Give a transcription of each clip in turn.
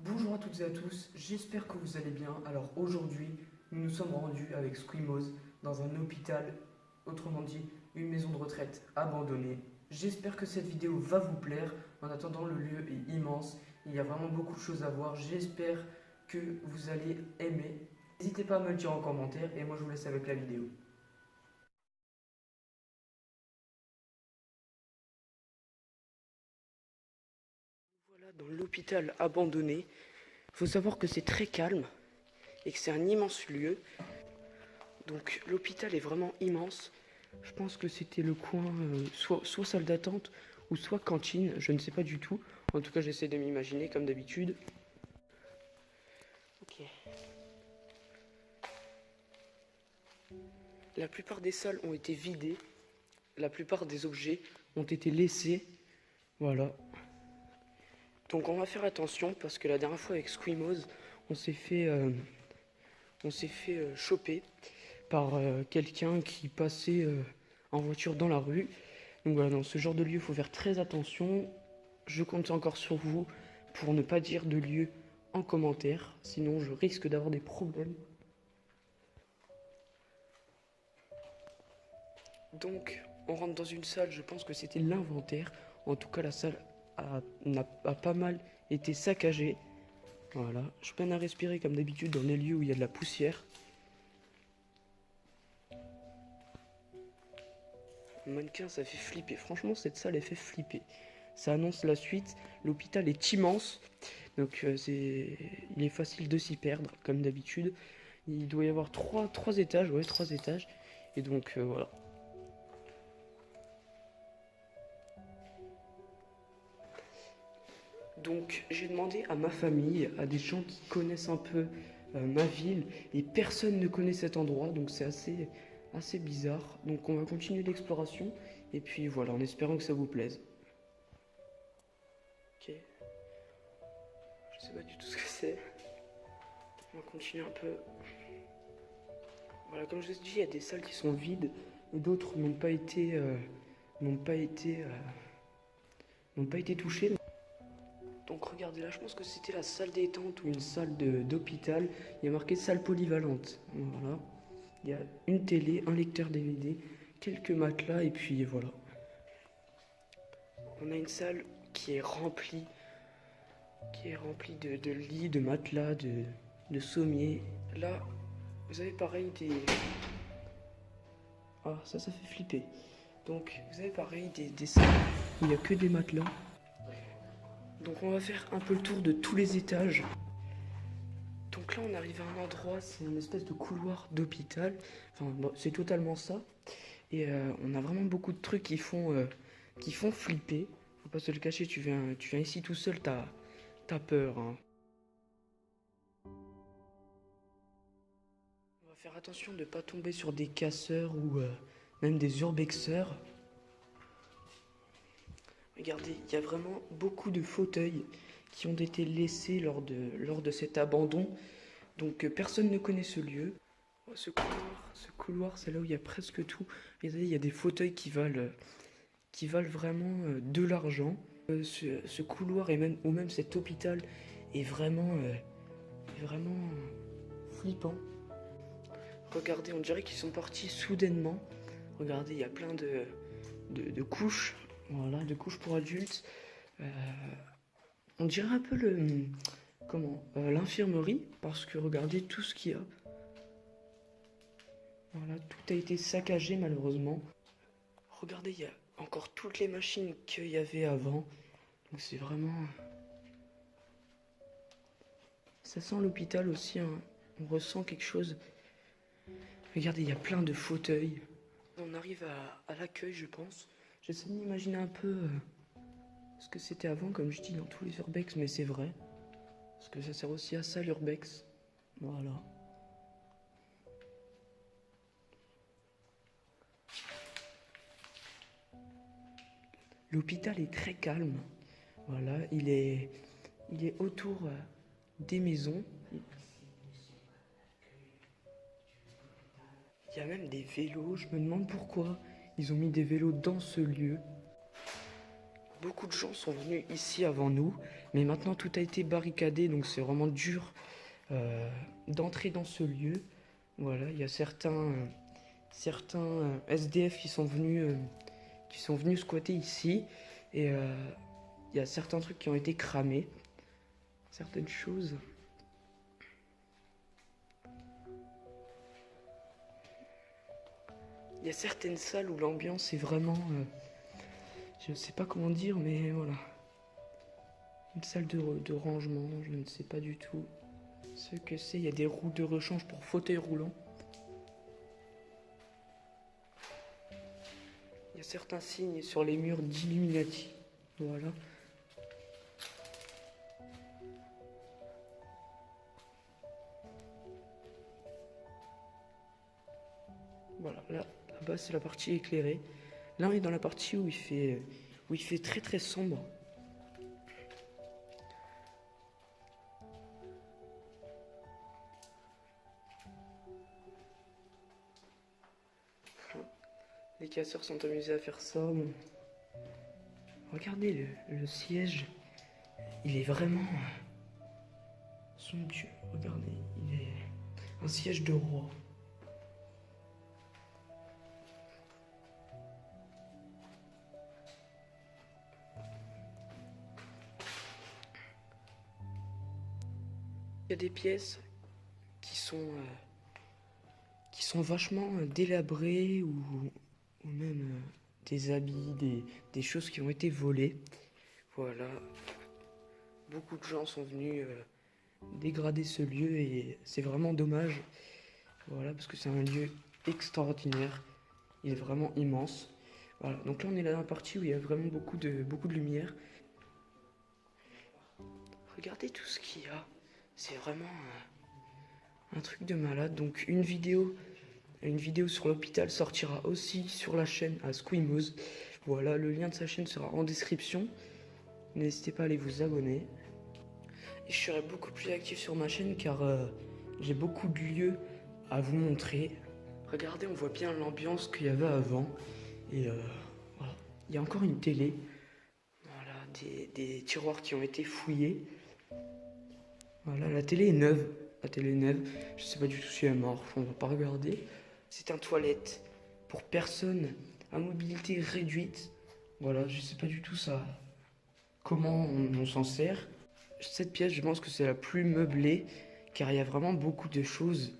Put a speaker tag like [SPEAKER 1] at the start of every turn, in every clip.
[SPEAKER 1] Bonjour à toutes et à tous, j'espère que vous allez bien. Alors aujourd'hui, nous nous sommes rendus avec Squimose dans un hôpital, autrement dit une maison de retraite abandonnée. J'espère que cette vidéo va vous plaire. En attendant, le lieu est immense, il y a vraiment beaucoup de choses à voir. J'espère que vous allez aimer. N'hésitez pas à me le dire en commentaire et moi je vous laisse avec la vidéo. Voilà dans l'hôpital abandonné. Il faut savoir que c'est très calme et que c'est un immense lieu. Donc l'hôpital est vraiment immense. Je pense que c'était le coin, soit salle d'attente ou soit cantine, je ne sais pas du tout. En tout cas, j'essaie de m'imaginer comme d'habitude. Ok. La plupart des salles ont été vidées. La plupart des objets ont été laissés. Voilà. Donc on va faire attention parce que la dernière fois avec Squimose, on s'est fait, choper par quelqu'un qui passait en voiture dans la rue. Donc voilà, dans ce genre de lieu, il faut faire très attention. Je compte encore sur vous pour ne pas dire de lieu en commentaire, sinon je risque d'avoir des problèmes. Donc, on rentre dans une salle, je pense que c'était l'inventaire. En tout cas, la salle a pas mal été saccagée. Voilà, je peine à respirer comme d'habitude dans des lieux où il y a de la poussière. Le mannequin, ça fait flipper. Franchement, cette salle, elle fait flipper. Ça annonce la suite. L'hôpital est immense. Donc, il est facile de s'y perdre, comme d'habitude. Il doit y avoir trois étages. Ouais, 3 étages. Et donc, voilà. Donc, j'ai demandé à ma famille, à des gens qui connaissent un peu ma ville. Et personne ne connaît cet endroit. Donc, c'est assez bizarre. Donc, on va continuer l'exploration. Et puis, voilà, en espérant que ça vous plaise. Ok. Je sais pas du tout ce que c'est. On va continuer un peu. Voilà, comme je vous ai dit, il y a des salles qui sont vides et d'autres n'ont pas été, n'ont pas été touchées. Donc regardez là, je pense que c'était la salle détente ou une salle d'hôpital. Il y a marqué salle polyvalente. Voilà. Il y a une télé, un lecteur DVD, quelques matelas et puis voilà. On a une salle qui est remplie de lits, de matelas, de sommiers. Là, vous avez pareil des... Ah, ça fait flipper. Donc, vous avez pareil des salles où il n'y a que des matelas. Donc, on va faire un peu le tour de tous les étages. Donc là, on arrive à un endroit, c'est une espèce de couloir d'hôpital. Enfin, bon, c'est totalement ça. Et on a vraiment beaucoup de trucs qui font flipper. Faut pas se le cacher, tu viens ici tout seul, t'as peur. Hein. On va faire attention de ne pas tomber sur des casseurs ou même des urbexeurs. Regardez, il y a vraiment beaucoup de fauteuils qui ont été laissés lors de cet abandon. Donc personne ne connaît ce lieu. Oh, ce couloir, c'est là où il y a presque tout. Regardez, il y a des fauteuils qui valent vraiment de l'argent. Ce couloir ou même cet hôpital est vraiment flippant. Regardez, on dirait qu'ils sont partis soudainement. Regardez, il y a plein de couches. Voilà, de couches pour adultes. On dirait un peu l'infirmerie, parce que regardez tout ce qu'il y a. Voilà, tout a été saccagé malheureusement. Regardez, il y a encore toutes les machines qu'il y avait avant. Donc c'est vraiment... Ça sent l'hôpital aussi, hein. On ressent quelque chose. Regardez, il y a plein de fauteuils. On arrive à l'accueil, je pense. J'essaie de m'imaginer un peu ce que c'était avant, comme je dis dans tous les urbex, mais c'est vrai. Parce que ça sert aussi à ça l'urbex. Voilà. L'hôpital est très calme. Voilà, il est autour des maisons. Il y a même des vélos. Je me demande pourquoi ils ont mis des vélos dans ce lieu. Beaucoup de gens sont venus ici avant nous, mais maintenant tout a été barricadé, donc c'est vraiment dur d'entrer dans ce lieu. Voilà, il y a certains SDF qui sont venus squatter ici, et il y a certains trucs qui ont été cramés, certaines choses. Il y a certaines salles où l'ambiance est vraiment... je ne sais pas comment dire, mais voilà. Une salle de rangement, je ne sais pas du tout ce que c'est. Il y a des roues de rechange pour fauteuil roulant. Il y a certains signes sur les murs d'Illuminati. Voilà. Voilà, là-bas c'est la partie éclairée. Là on est dans la partie où il fait très très sombre. Les casseurs sont amusés à faire ça. Bon. Regardez le siège. Il est vraiment somptueux. Regardez, il est un siège de roi. Il y a des pièces qui sont vachement délabrées ou même des habits, des choses qui ont été volées. Voilà. Beaucoup de gens sont venus dégrader ce lieu et c'est vraiment dommage. Voilà, parce que c'est un lieu extraordinaire. Il est vraiment immense. Voilà, donc là on est là dans la partie où il y a vraiment beaucoup de lumière. Regardez tout ce qu'il y a. C'est vraiment un truc de malade. Donc une vidéo sur l'hôpital sortira aussi sur la chaîne à Squimose. Voilà, le lien de sa chaîne sera en description. N'hésitez pas à aller vous abonner. Et je serai beaucoup plus actif sur ma chaîne car j'ai beaucoup de lieux à vous montrer. Regardez, on voit bien l'ambiance qu'il y avait avant. Et voilà. Il y a encore une télé. Voilà, des tiroirs qui ont été fouillés. Voilà, la télé est neuve. La télé est neuve. Je sais pas du tout si elle est morte. On va pas regarder. C'est un toilette pour personnes à mobilité réduite. Voilà, je sais pas du tout ça. Comment on s'en sert. Cette pièce, je pense que c'est la plus meublée car il y a vraiment beaucoup de choses.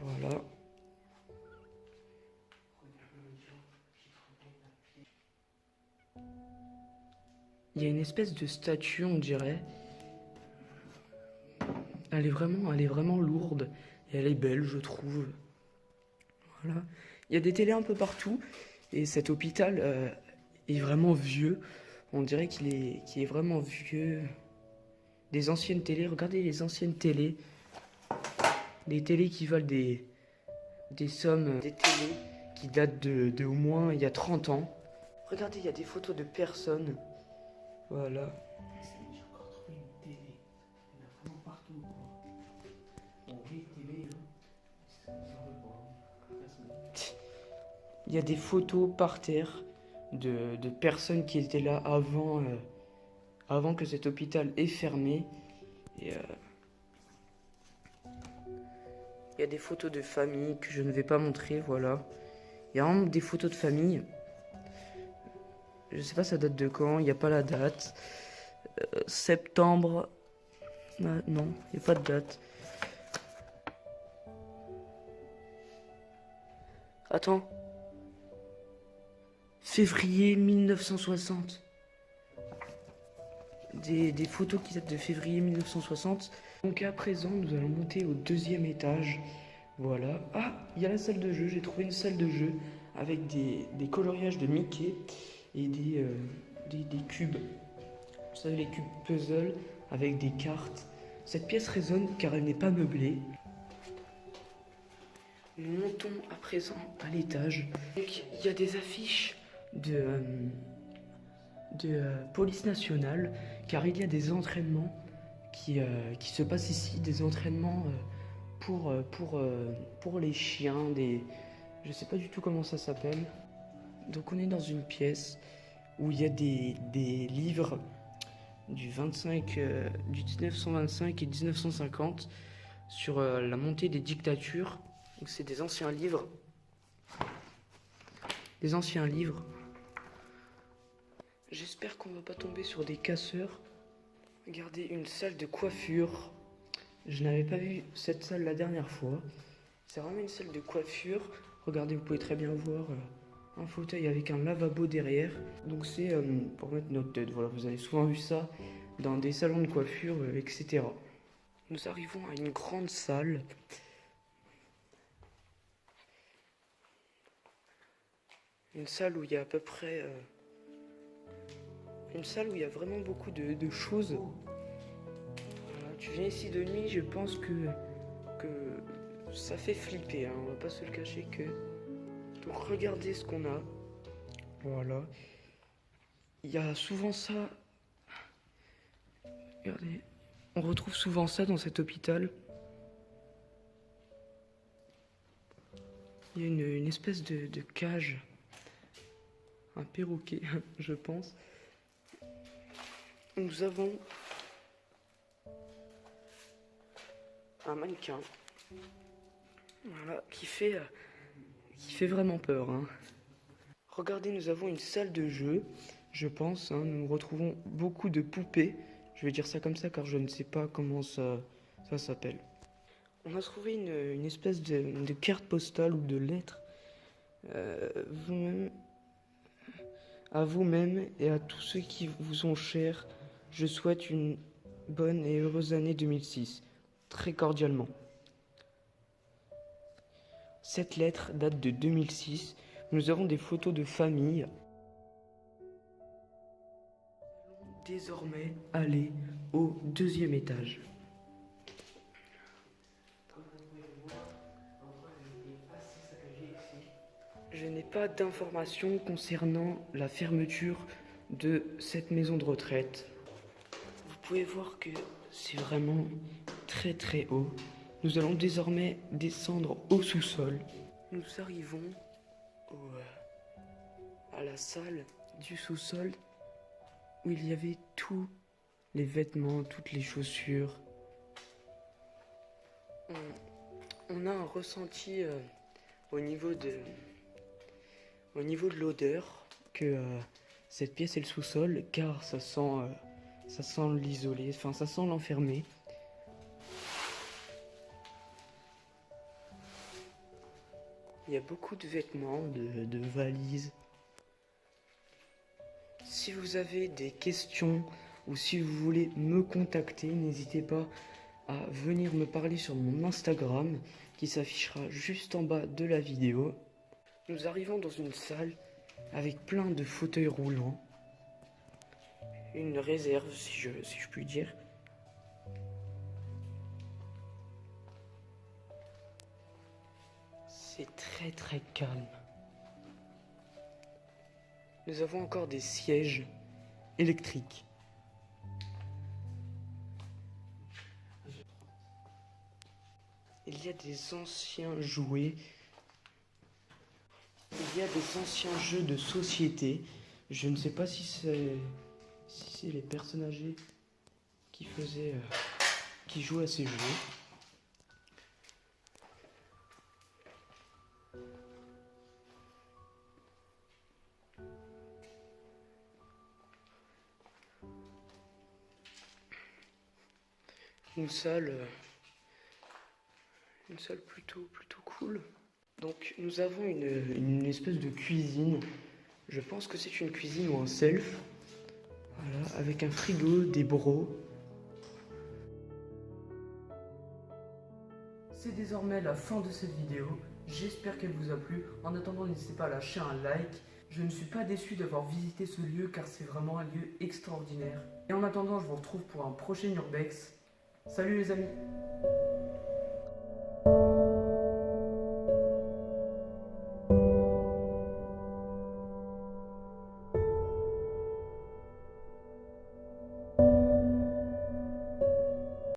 [SPEAKER 1] Voilà. Il y a une espèce de statue, on dirait. Elle est vraiment lourde et elle est belle, je trouve. Voilà. Il y a des télés un peu partout et cet hôpital est vraiment vieux. On dirait qu'il est vraiment vieux. Des anciennes télés, regardez les anciennes télés. Des télés qui valent des sommes, des télés qui datent de au moins il y a 30 ans. Regardez, il y a des photos de personnes. Voilà. Il y a des photos par terre de personnes qui étaient là avant que cet hôpital ait fermé. Et il y a des photos de famille que je ne vais pas montrer, voilà. Il y a vraiment des photos de famille. Je sais pas ça date de quand, il n'y a pas la date. Septembre. Ah, non, il n'y a pas de date. Attends. Février 1960. Des photos qui datent de février 1960. Donc à présent, nous allons monter au 2e étage. Voilà. Ah, il y a la salle de jeu. J'ai trouvé une salle de jeu avec des coloriages de Mickey et des cubes. Vous savez, les cubes puzzle avec des cartes. Cette pièce résonne car elle n'est pas meublée. Nous montons à présent à l'étage. Donc il y a des affiches de police nationale car il y a des entraînements qui se passent ici, des entraînements pour les chiens, je sais pas du tout comment ça s'appelle. Donc on est dans une pièce où il y a des livres du 1925 et 1950 sur la montée des dictatures. Donc c'est des anciens livres. Des anciens livres. J'espère qu'on va pas tomber sur des casseurs. Regardez, une salle de coiffure. Je n'avais pas vu cette salle la dernière fois. C'est vraiment une salle de coiffure. Regardez, vous pouvez très bien voir un fauteuil avec un lavabo derrière. Donc c'est pour mettre notre tête. Voilà, vous avez souvent vu ça dans des salons de coiffure, etc. Nous arrivons à une grande salle. Une salle où il y a à peu près... une salle où il y a vraiment beaucoup de choses. Voilà, tu viens ici de nuit, je pense que ça fait flipper, hein, on va pas se le cacher que... Donc regardez ce qu'on a. Voilà. Il y a souvent ça... Regardez. On retrouve souvent ça dans cet hôpital. Il y a une espèce de cage. Un perroquet, je pense. Nous avons un mannequin. Voilà, qui fait vraiment peur, hein. Regardez, nous avons une salle de jeu, je pense, hein. Nous retrouvons beaucoup de poupées. Je vais dire ça comme ça car je ne sais pas comment ça s'appelle. On a trouvé une espèce de carte postale ou de lettre. À vous-même et à tous ceux qui vous sont chers, je souhaite une bonne et heureuse année 2006. Très cordialement. Cette lettre date de 2006. Nous avons des photos de famille. Nous allons désormais aller au 2e étage. Je n'ai pas d'informations concernant la fermeture de cette maison de retraite. Vous pouvez voir que c'est vraiment très très haut. Nous allons désormais descendre au sous-sol. Nous arrivons à la salle du sous-sol où il y avait tous les vêtements, toutes les chaussures. On a un ressenti au niveau de l'odeur que cette pièce est le sous-sol, car ça sent l'isolé, enfin ça sent l'enfermé. Il y a beaucoup de vêtements, de valises. Si vous avez des questions ou si vous voulez me contacter, n'hésitez pas à venir me parler sur mon Instagram qui s'affichera juste en bas de la vidéo. Nous arrivons dans une salle avec plein de fauteuils roulants. Une réserve, si je puis dire. C'est très très calme. Nous avons encore des sièges électriques. Il y a des anciens jouets. Il y a des anciens jeux de société. Je ne sais pas si c'est les personnes âgées qui jouaient à ces jeux. Une salle plutôt cool. Donc nous avons une espèce de cuisine. Je pense que c'est une cuisine ou un self. Voilà, avec un frigo, des brocs. C'est désormais la fin de cette vidéo. J'espère qu'elle vous a plu. En attendant, n'hésitez pas à lâcher un like. Je ne suis pas déçu d'avoir visité ce lieu car c'est vraiment un lieu extraordinaire. Et en attendant, je vous retrouve pour un prochain Urbex. Salut les amis!